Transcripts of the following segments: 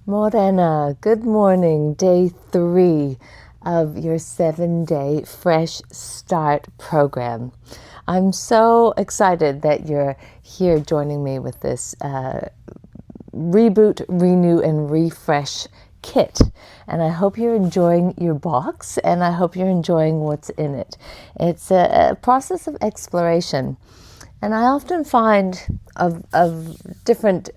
Morena, good morning, day 3 of your 7-day Fresh Start program. I'm so excited that you're here joining me with this Reboot, Renew, and Refresh kit. And I hope you're enjoying your box, and I hope you're enjoying what's in it. It's a process of exploration. And I often find of different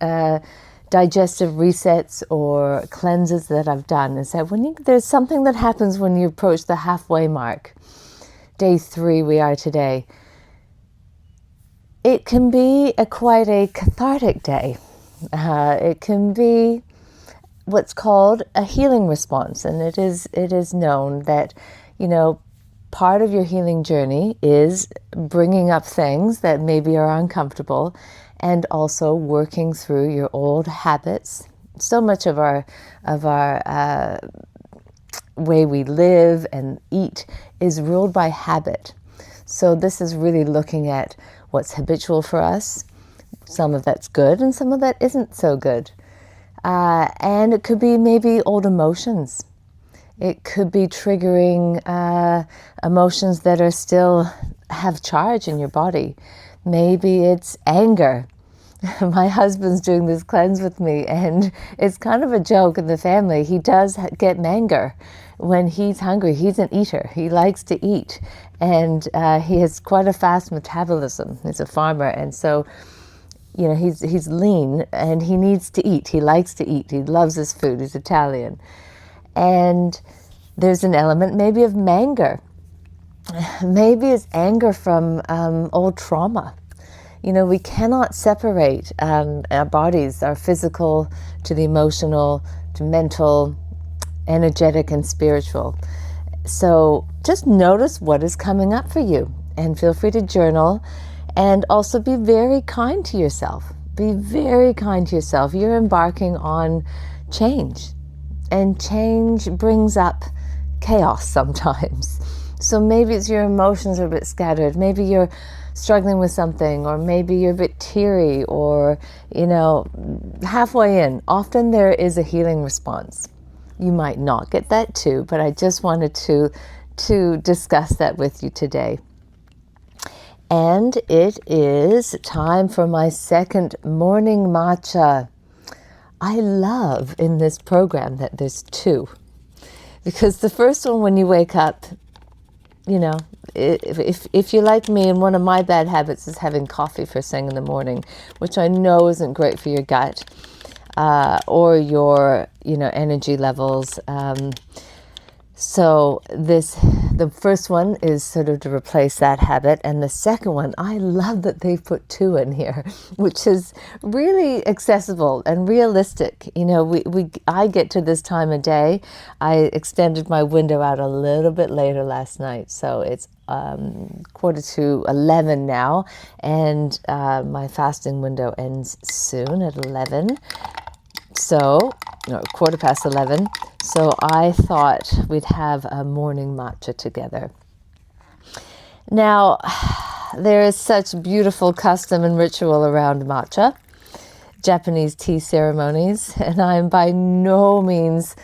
digestive resets or cleanses that I've done is that there's something that happens when you approach the halfway mark. Day 3 we are today. It can be quite a cathartic day. It can be what's called a healing response, and it is known that, part of your healing journey is bringing up things that maybe are uncomfortable and also working through your old habits. So much of our way we live and eat is ruled by habit. So this is really looking at what's habitual for us. Some of that's good and some of that isn't so good. And it could be maybe old emotions. It could be triggering emotions that are still have charge in your body. Maybe it's anger. My husband's doing this cleanse with me, and it's kind of a joke in the family. He does get anger when he's hungry. He's an eater. He likes to eat, and he has quite a fast metabolism. He's a farmer, and so he's lean, and he needs to eat. He likes to eat. He loves his food. He's Italian. And there's an element maybe of anger. Maybe it's anger from old trauma. We cannot separate our bodies, our physical to the emotional, to mental, energetic, and spiritual. So just notice what is coming up for you, and feel free to journal, and also be very kind to yourself. Be very kind to yourself. You're embarking on change. And change brings up chaos sometimes. So maybe it's your emotions are a bit scattered. Maybe you're struggling with something, or maybe you're a bit teary, or, halfway in. Often there is a healing response. You might not get that too, but I just wanted to discuss that with you today. And it is time for my second morning matcha. I love in this program that there's 2, because the first one, when you wake up, if you're like me, and one of my bad habits is having coffee first thing in the morning, which I know isn't great for your gut or your energy levels. So the first one is sort of to replace that habit, and the second one, I love that they've put 2 in here, which is really accessible and realistic. I get to this time of day. I extended my window out a little bit later last night, so it's 11:45 now, and my fasting window ends soon at 11. So, 11:15. So I thought we'd have a morning matcha together. Now, there is such beautiful custom and ritual around matcha, Japanese tea ceremonies, and I am by no means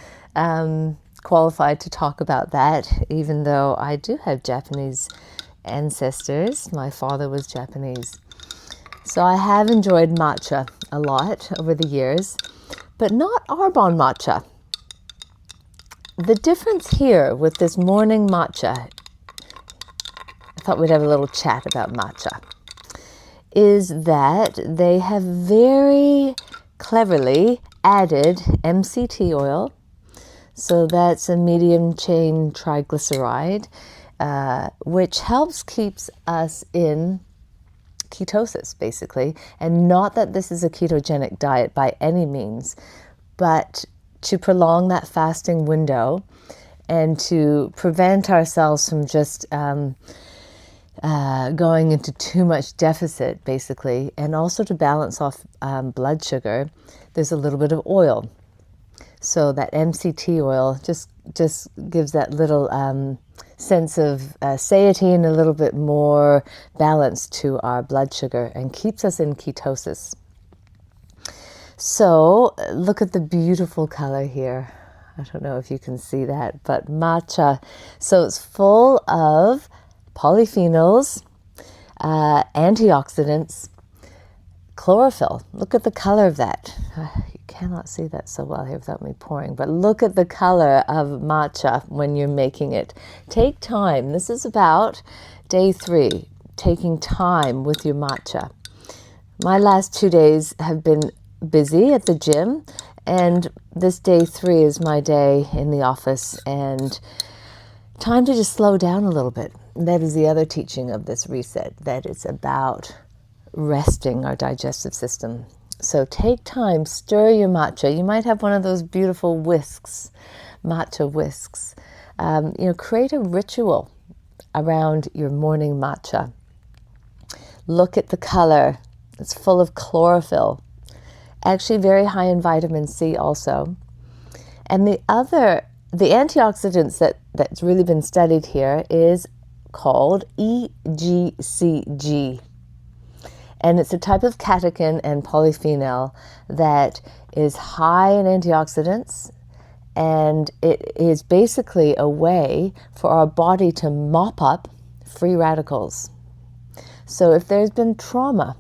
qualified to talk about that, even though I do have Japanese ancestors. My father was Japanese. So I have enjoyed matcha a lot over the years, but not Arbonne matcha. The difference here with this morning matcha, I thought we'd have a little chat about matcha, is that they have very cleverly added MCT oil. So that's a medium chain triglyceride, which keeps us in ketosis, basically. And not that this is a ketogenic diet by any means, but to prolong that fasting window and to prevent ourselves from just going into too much deficit, basically, and also to balance off blood sugar, there's a little bit of oil. So that MCT oil just gives that little sense of satiety and a little bit more balance to our blood sugar and keeps us in ketosis. So look at the beautiful color here. I don't know if you can see that, but matcha. So it's full of polyphenols, antioxidants, chlorophyll. Look at the color of that. You cannot see that so well here without me pouring, but look at the color of matcha when you're making it. Take time. This is about day 3, taking time with your matcha. My last 2 days have been busy at the gym, and this day 3 is my day in the office, and time to just slow down a little bit. That is the other teaching of this reset, that it's about resting our digestive system. So take time, stir your matcha. You might have one of those beautiful whisks, matcha whisks. Create a ritual around your morning matcha. Look at the color. It's full of chlorophyll. Actually very high in vitamin C also. And the antioxidants that's really been studied here is called EGCG. And it's a type of catechin and polyphenol that is high in antioxidants, and it is basically a way for our body to mop up free radicals. So if there's been trauma,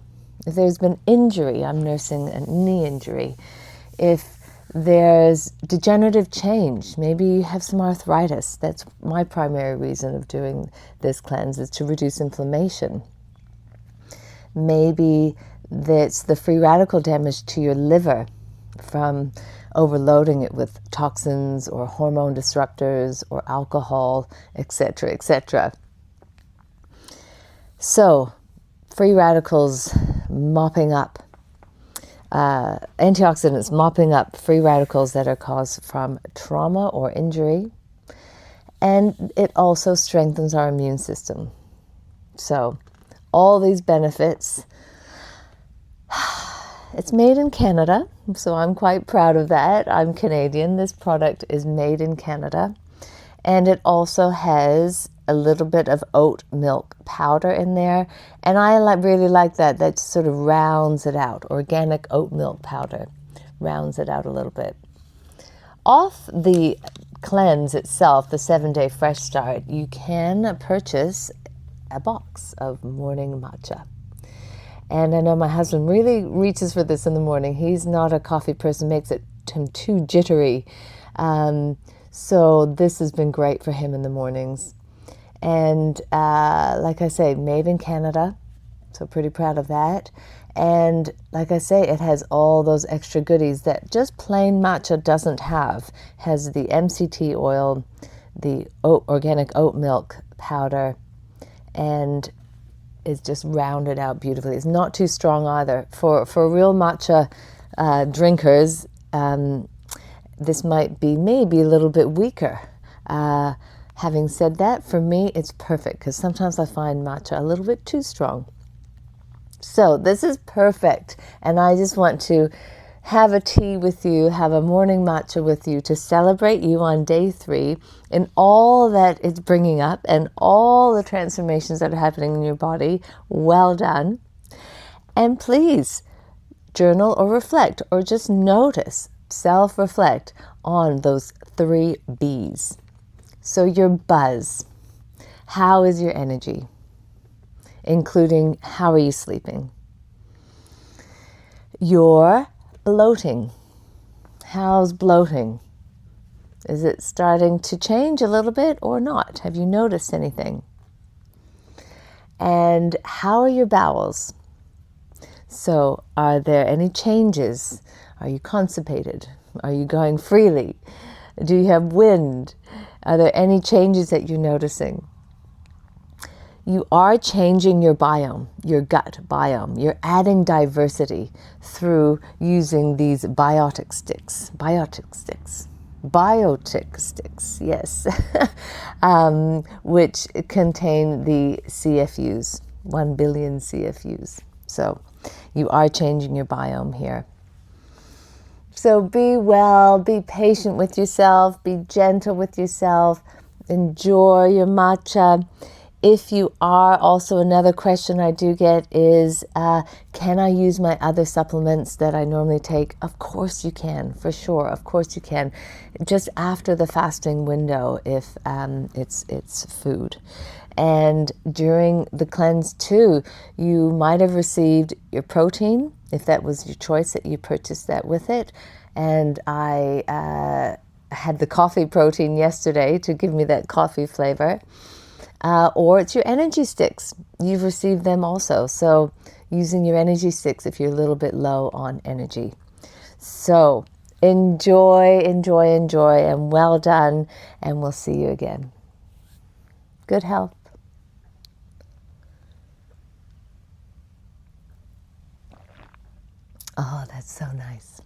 if there's been injury, I'm nursing a knee injury, if there's degenerative change, maybe you have some arthritis, that's my primary reason of doing this cleanse, is to reduce inflammation. Maybe that's the free radical damage to your liver from overloading it with toxins or hormone disruptors or alcohol, etc., etc. So, free radicals mopping up, antioxidants mopping up free radicals that are caused from trauma or injury, and it also strengthens our immune system. So, all these benefits. It's made in Canada, so I'm quite proud of that. I'm Canadian. This product is made in Canada. And it also has a little bit of oat milk powder in there. And I really like that. That sort of rounds it out. Organic oat milk powder rounds it out a little bit. Off the cleanse itself, the 7-day fresh start, you can purchase a box of morning matcha. And I know my husband really reaches for this in the morning. He's not a coffee person, makes it him too jittery. So this has been great for him in the mornings. And like I say, made in Canada, so pretty proud of that. And like I say, it has all those extra goodies that just plain matcha doesn't have. It has the MCT oil, the organic oat milk powder, and it's just rounded out beautifully. It's not too strong either. For real matcha drinkers, this might be maybe a little bit weaker. Having said that, for me, it's perfect because sometimes I find matcha a little bit too strong. So this is perfect, and I just want to have a tea with you, have a morning matcha with you to celebrate you on day 3 and all that it's bringing up and all the transformations that are happening in your body. Well done. And please journal or reflect or just notice, self-reflect on those 3 B's. So your buzz, how is your energy? Including how are you sleeping? Your bloating. How's bloating? Is it starting to change a little bit or not? Have you noticed anything? And how are your bowels? So are there any changes? Are you constipated? Are you going freely? Do you have wind? Are there any changes that you're noticing? You are changing your biome, your gut biome. You're adding diversity through using these biotic sticks, yes, which contain the CFUs, 1 billion CFUs. So you are changing your biome here. So be well, be patient with yourself, be gentle with yourself, enjoy your matcha. If you are, also another question I do get is, can I use my other supplements that I normally take? Of course you can, for sure. Of course you can. Just after the fasting window, if it's food. And during the cleanse too, you might have received your protein, if that was your choice, that you purchased that with it. And I had the coffee protein yesterday to give me that coffee flavor. Or it's your energy sticks. You've received them also. So using your energy sticks if you're a little bit low on energy. So enjoy, enjoy, enjoy, and well done. And we'll see you again. Good health. Oh, that's so nice.